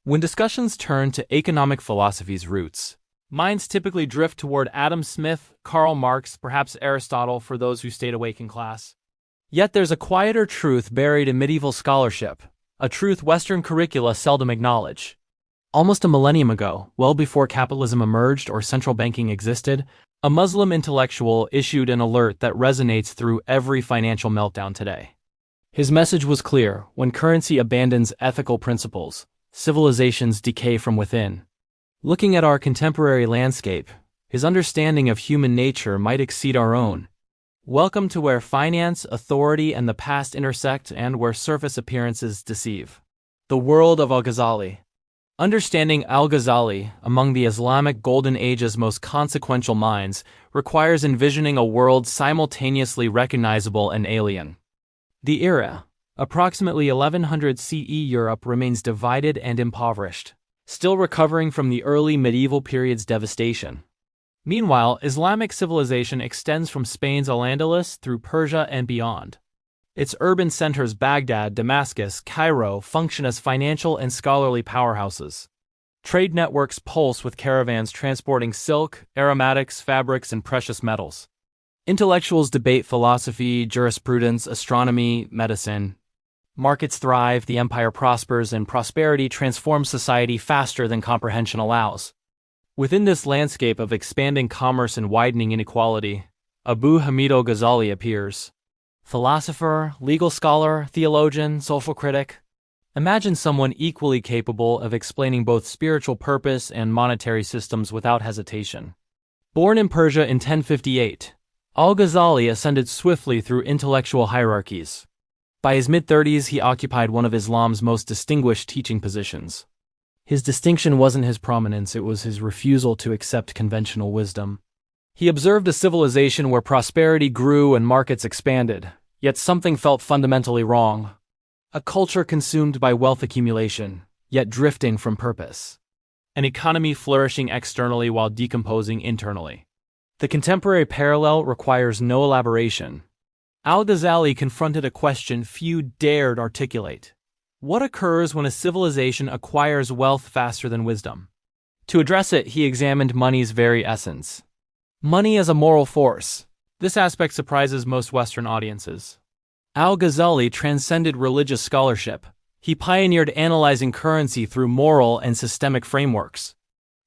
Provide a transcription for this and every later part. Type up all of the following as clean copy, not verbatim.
When discussions turn to economic philosophy's roots, minds typically drift toward Adam Smith, Karl Marx, perhaps Aristotle for those who stayed awake in class. Yet there's a quieter truth buried in medieval scholarship, a truth Western curricula seldom acknowledge. Almost a millennium ago, well before capitalism emerged or central banking existed, a Muslim intellectual issued an alert that resonates through every financial meltdown today. His message was clear: when currency abandons ethical principles, civilizations decay from within. Looking at our contemporary landscape, his understanding of human nature might exceed our own. Welcome to where finance, authority, and the past intersect, and where surface appearances deceive. The world of Al-Ghazali. Understanding Al-Ghazali, among the Islamic Golden Age's most consequential minds, requires envisioning a world simultaneously recognizable and alien. The era, approximately 1100 CE Europe, remains divided and impoverished, still recovering from the early medieval period's devastation. Meanwhile, Islamic civilization extends from Spain's Al-Andalus through Persia and beyond. Its urban centers, Baghdad, Damascus, Cairo, function as financial and scholarly powerhouses. Trade networks pulse with caravans transporting silk, aromatics, fabrics, and precious metals. Intellectuals debate philosophy, jurisprudence, astronomy, medicine. Markets thrive, the empire prospers, and prosperity transforms society faster than comprehension allows. Within this landscape of expanding commerce and widening inequality, Abu Hamid al-Ghazali appears. Philosopher, legal scholar, theologian, social critic. Imagine someone equally capable of explaining both spiritual purpose and monetary systems without hesitation. Born in Persia in 1058, Al-Ghazali ascended swiftly through intellectual hierarchies. By his mid-30s, he occupied one of Islam's most distinguished teaching positions. His distinction wasn't his prominence, it was his refusal to accept conventional wisdom. He observed a civilization where prosperity grew and markets expanded, yet something felt fundamentally wrong. A culture consumed by wealth accumulation, yet drifting from purpose. An economy flourishing externally while decomposing internally. The contemporary parallel requires no elaboration. Al-Ghazali confronted a question few dared articulate. What occurs when a civilization acquires wealth faster than wisdom? To address it, he examined money's very essence. Money as a moral force. This aspect surprises most Western audiences. Al-Ghazali transcended religious scholarship. He pioneered analyzing currency through moral and systemic frameworks.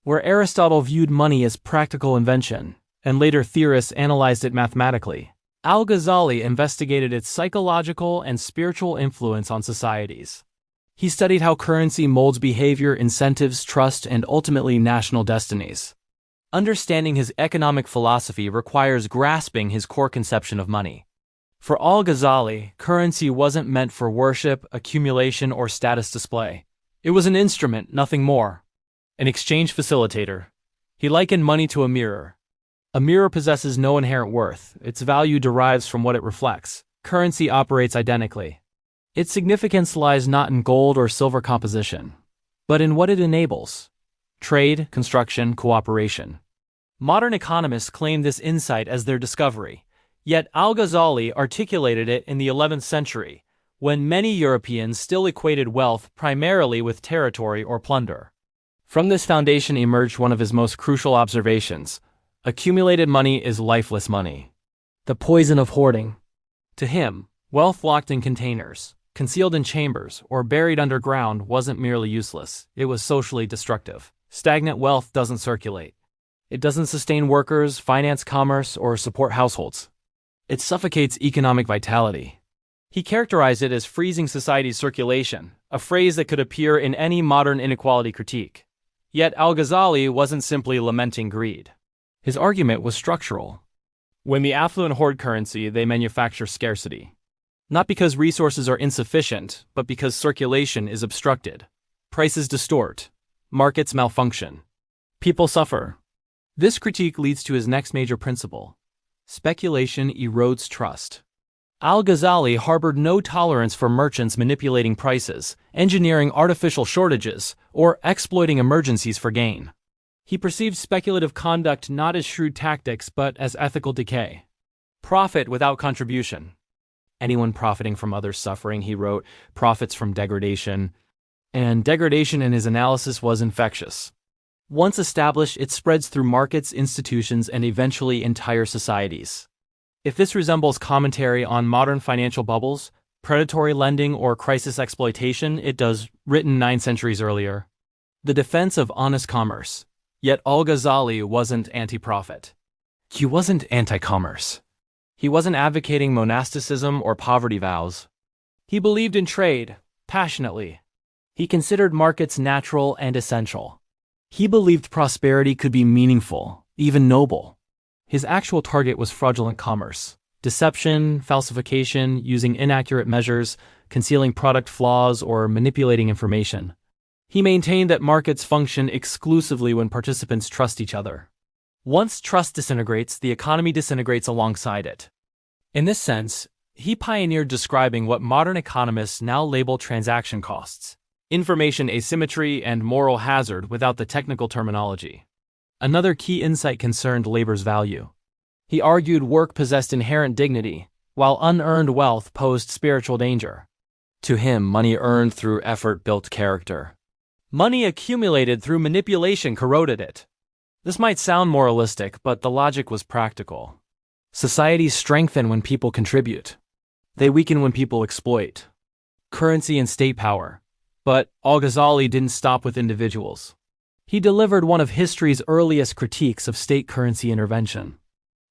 Where Aristotle viewed money as practical invention, and later theorists analyzed it mathematically, Al-Ghazali investigated its psychological and spiritual influence on societies. He studied how currency molds behavior, incentives, trust, and ultimately national destinies. Understanding his economic philosophy requires grasping his core conception of money. For Al-Ghazali, currency wasn't meant for worship, accumulation, or status display. It was an instrument, nothing more. An exchange facilitator. He likened money to a mirror. A mirror possesses no inherent worth. Its value derives from what it reflects. Currency operates identically. Its significance lies not in gold or silver composition, but in what it enables. Trade, construction, cooperation. Modern economists claim this insight as their discovery, yet Al-Ghazali articulated it in the 11th century, when many Europeans still equated wealth primarily with territory or plunder. From this foundation emerged one of his most crucial observations: accumulated money is lifeless money. The poison of hoarding. To him, wealth locked in containers, concealed in chambers, or buried underground wasn't merely useless, it was socially destructive. Stagnant wealth doesn't circulate. It doesn't sustain workers, finance commerce, or support households. It suffocates economic vitality. He characterized it as freezing society's circulation, a phrase that could appear in any modern inequality critique. Yet Al-Ghazali wasn't simply lamenting greed. His argument was structural. When the affluent hoard currency, they manufacture scarcity. Not because resources are insufficient, but because circulation is obstructed. Prices distort. Markets malfunction. People suffer. This critique leads to his next major principle. Speculation erodes trust. Al-Ghazali harbored no tolerance for merchants manipulating prices, engineering artificial shortages, or exploiting emergencies for gain. He perceived speculative conduct not as shrewd tactics but as ethical decay. Profit without contribution. Anyone profiting from others' suffering, he wrote, profits from degradation. and degradation in his analysis was infectious. Once established, it spreads through markets, institutions, and eventually entire societies. If this resembles commentary on modern financial bubbles, predatory lending, or crisis exploitation, it does, written 9 centuries earlier. The defense of honest commerce. Yet Al-Ghazali wasn't anti-profit. He wasn't anti-commerce. He wasn't advocating monasticism or poverty vows. He believed in trade, passionately. He considered markets natural and essential. He believed prosperity could be meaningful, even noble. His actual target was fraudulent commerce, deception, falsification, using inaccurate measures, concealing product flaws, or manipulating information. He maintained that markets function exclusively when participants trust each other. Once trust disintegrates, the economy disintegrates alongside it. In this sense, he pioneered describing what modern economists now label transaction costs, information asymmetry, and moral hazard without the technical terminology. Another key insight concerned labor's value. He argued work possessed inherent dignity, while unearned wealth posed spiritual danger. To him, money earned through effort built character. Money accumulated through manipulation corroded it. This might sound moralistic, but the logic was practical. Societies strengthen when people contribute. They weaken when people exploit. Currency and state power. But Al-Ghazali didn't stop with individuals. He delivered one of history's earliest critiques of state currency intervention.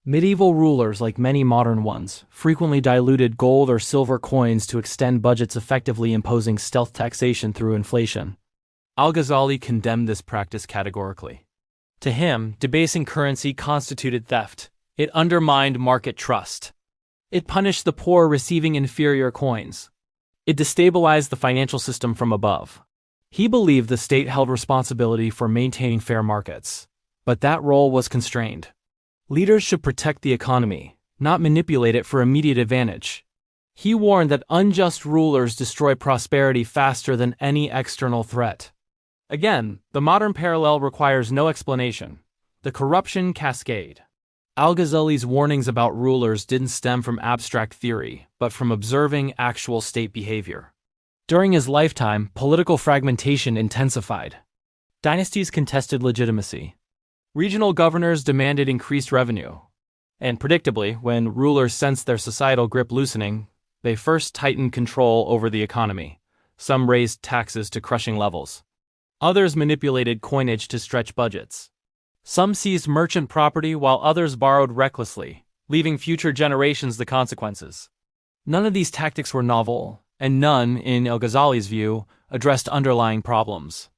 Medieval rulers, like many modern ones, frequently diluted gold or silver coins to extend budgets, effectively imposing stealth taxation through inflation. Al-Ghazali condemned this practice categorically. To him, debasing currency constituted theft. It undermined market trust. It punished the poor receiving inferior coins. It destabilized the financial system from above. He believed the state held responsibility for maintaining fair markets, but that role was constrained. Leaders should protect the economy, not manipulate it for immediate advantage. He warned that unjust rulers destroy prosperity faster than any external threat. Again, the modern parallel requires no explanation. The corruption cascade. Al-Ghazali's warnings about rulers didn't stem from abstract theory, but from observing actual state behavior. During his lifetime, political fragmentation intensified. Dynasties contested legitimacy. Regional governors demanded increased revenue. And predictably, when rulers sensed their societal grip loosening, they first tightened control over the economy. Some raised taxes to crushing levels. Others manipulated coinage to stretch budgets. Some seized merchant property while others borrowed recklessly, leaving future generations the consequences. None of these tactics were novel, and none, in Al-Ghazali's view, addressed underlying problems.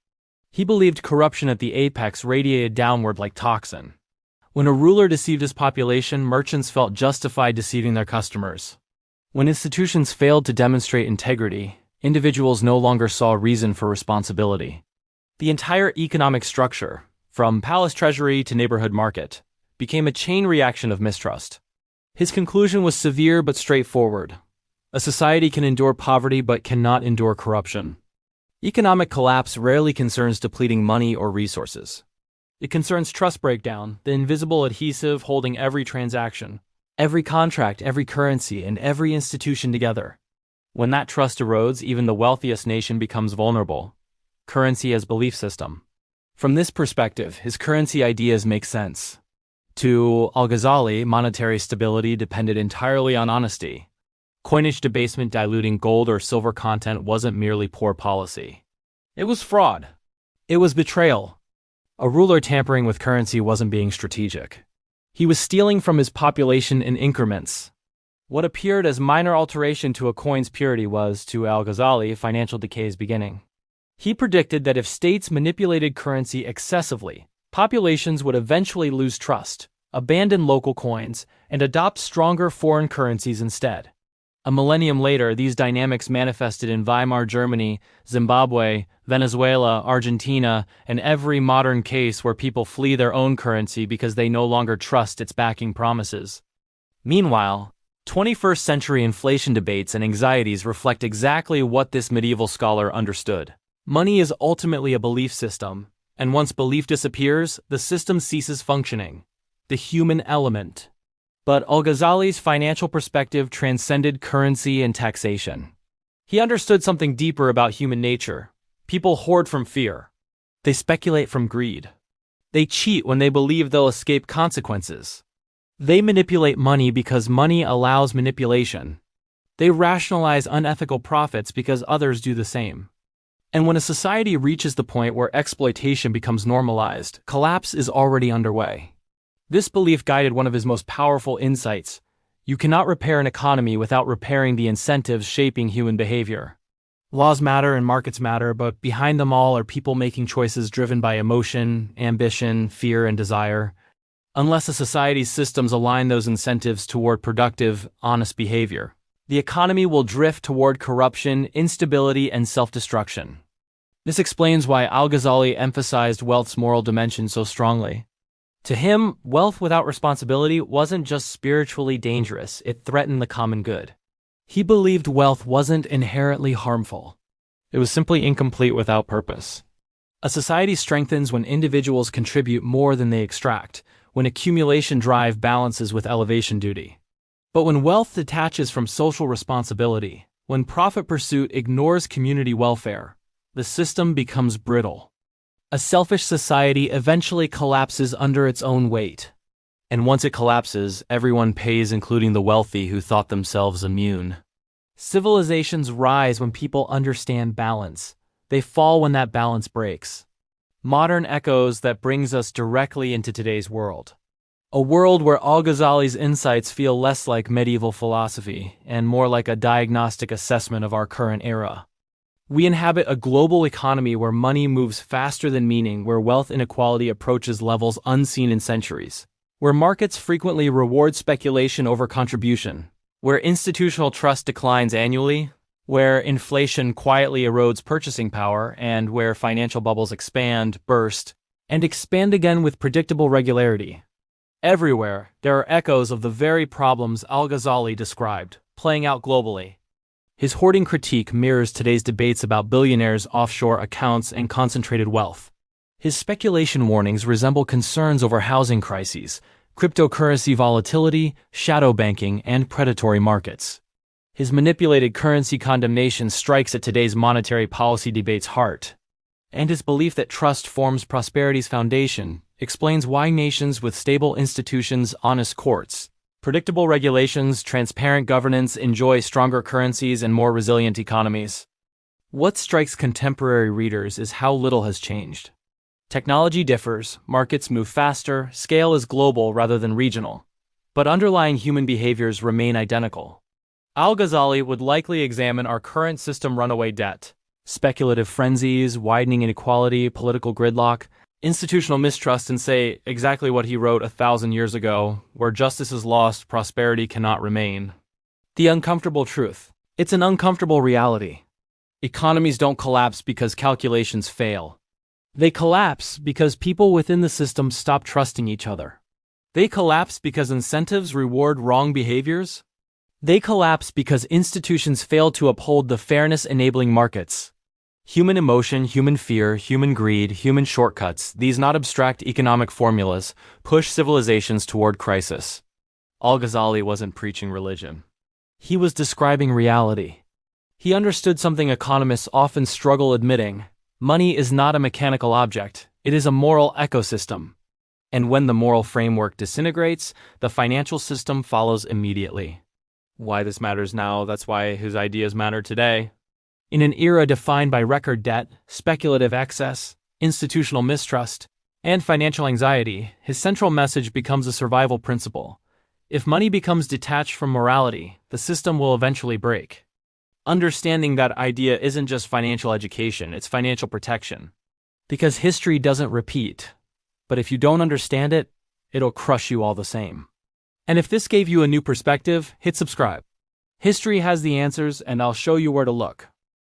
He believed corruption at the apex radiated downward like toxin. When a ruler deceived his population, merchants felt justified deceiving their customers. When institutions failed to demonstrate integrity, individuals no longer saw reason for responsibility. The entire economic structure, from palace treasury to neighborhood market, became a chain reaction of mistrust. His conclusion was severe but straightforward. A society can endure poverty but cannot endure corruption. Economic collapse rarely concerns depleting money or resources. It concerns trust breakdown, the invisible adhesive holding every transaction, every contract, every currency, and every institution together. When that trust erodes, even the wealthiest nation becomes vulnerable. Currency as belief system. From this perspective, his currency ideas make sense. To Al-Ghazali, monetary stability depended entirely on honesty. Coinage debasement diluting gold or silver content wasn't merely poor policy. It was fraud. It was betrayal. A ruler tampering with currency wasn't being strategic. He was stealing from his population in increments. What appeared as minor alteration to a coin's purity was, to Al-Ghazali, financial decay's beginning. He predicted that if states manipulated currency excessively, populations would eventually lose trust, abandon local coins, and adopt stronger foreign currencies instead. A millennium later, these dynamics manifested in Weimar Germany, Zimbabwe, Venezuela, Argentina, and every modern case where people flee their own currency because they no longer trust its backing promises. Meanwhile, 21st century inflation debates and anxieties reflect exactly what this medieval scholar understood. Money is ultimately a belief system, and once belief disappears, the system ceases functioning. The human element. But Al-Ghazali's financial perspective transcended currency and taxation. He understood something deeper about human nature. People hoard from fear. They speculate from greed. They cheat when they believe they'll escape consequences. They manipulate money because money allows manipulation. They rationalize unethical profits because others do the same. And when a society reaches the point where exploitation becomes normalized, collapse is already underway. This belief guided one of his most powerful insights: you cannot repair an economy without repairing the incentives shaping human behavior. Laws matter and markets matter, but behind them all are people making choices driven by emotion, ambition, fear, and desire. Unless a society's systems align those incentives toward productive, honest behavior, the economy will drift toward corruption, instability, and self-destruction. This explains why Al-Ghazali emphasized wealth's moral dimension so strongly. To him, wealth without responsibility wasn't just spiritually dangerous, it threatened the common good. He believed wealth wasn't inherently harmful. It was simply incomplete without purpose. A society strengthens when individuals contribute more than they extract, when accumulation drive balances with elevation duty. But when wealth detaches from social responsibility, when profit pursuit ignores community welfare, the system becomes brittle. A selfish society eventually collapses under its own weight. And once it collapses, everyone pays, including the wealthy who thought themselves immune. Civilizations rise when people understand balance. They fall when that balance breaks. Modern echoes that brings us directly into today's world. A world where Al-Ghazali's insights feel less like medieval philosophy and more like a diagnostic assessment of our current era. We inhabit a global economy where money moves faster than meaning, where wealth inequality approaches levels unseen in centuries, where markets frequently reward speculation over contribution, where institutional trust declines annually, where inflation quietly erodes purchasing power, and where financial bubbles expand, burst, and expand again with predictable regularity. Everywhere, there are echoes of the very problems Al-Ghazali described, playing out globally. His hoarding critique mirrors today's debates about billionaires' offshore accounts and concentrated wealth. His speculation warnings resemble concerns over housing crises, cryptocurrency volatility, shadow banking, and predatory markets. His manipulated currency condemnation strikes at today's monetary policy debate's heart. And his belief that trust forms prosperity's foundation explains why nations with stable institutions, honest courts, predictable regulations, transparent governance enjoy stronger currencies and more resilient economies. What strikes contemporary readers is how little has changed. Technology differs, markets move faster, scale is global rather than regional, but underlying human behaviors remain identical. Al-Ghazali would likely examine our current system: runaway debt, speculative frenzies, widening inequality, political gridlock, institutional mistrust, and say exactly what he wrote 1,000 years ago: where justice is lost, prosperity cannot remain. The uncomfortable truth. It's an uncomfortable reality. Economies don't collapse because calculations fail. They collapse because people within the system stop trusting each other. They collapse because incentives reward wrong behaviors. They collapse because institutions fail to uphold the fairness-enabling markets. Human emotion, human fear, human greed, human shortcuts, these not abstract economic formulas, push civilizations toward crisis. Al-Ghazali wasn't preaching religion. He was describing reality. He understood something economists often struggle admitting: money is not a mechanical object, it is a moral ecosystem. And when the moral framework disintegrates, the financial system follows immediately. Why this matters now, that's why his ideas matter today. In an era defined by record debt, speculative excess, institutional mistrust, and financial anxiety, his central message becomes a survival principle. If money becomes detached from morality, the system will eventually break. Understanding that idea isn't just financial education, it's financial protection. Because history doesn't repeat. But if you don't understand it, it'll crush you all the same. And if this gave you a new perspective, hit subscribe. History has the answers, and I'll show you where to look.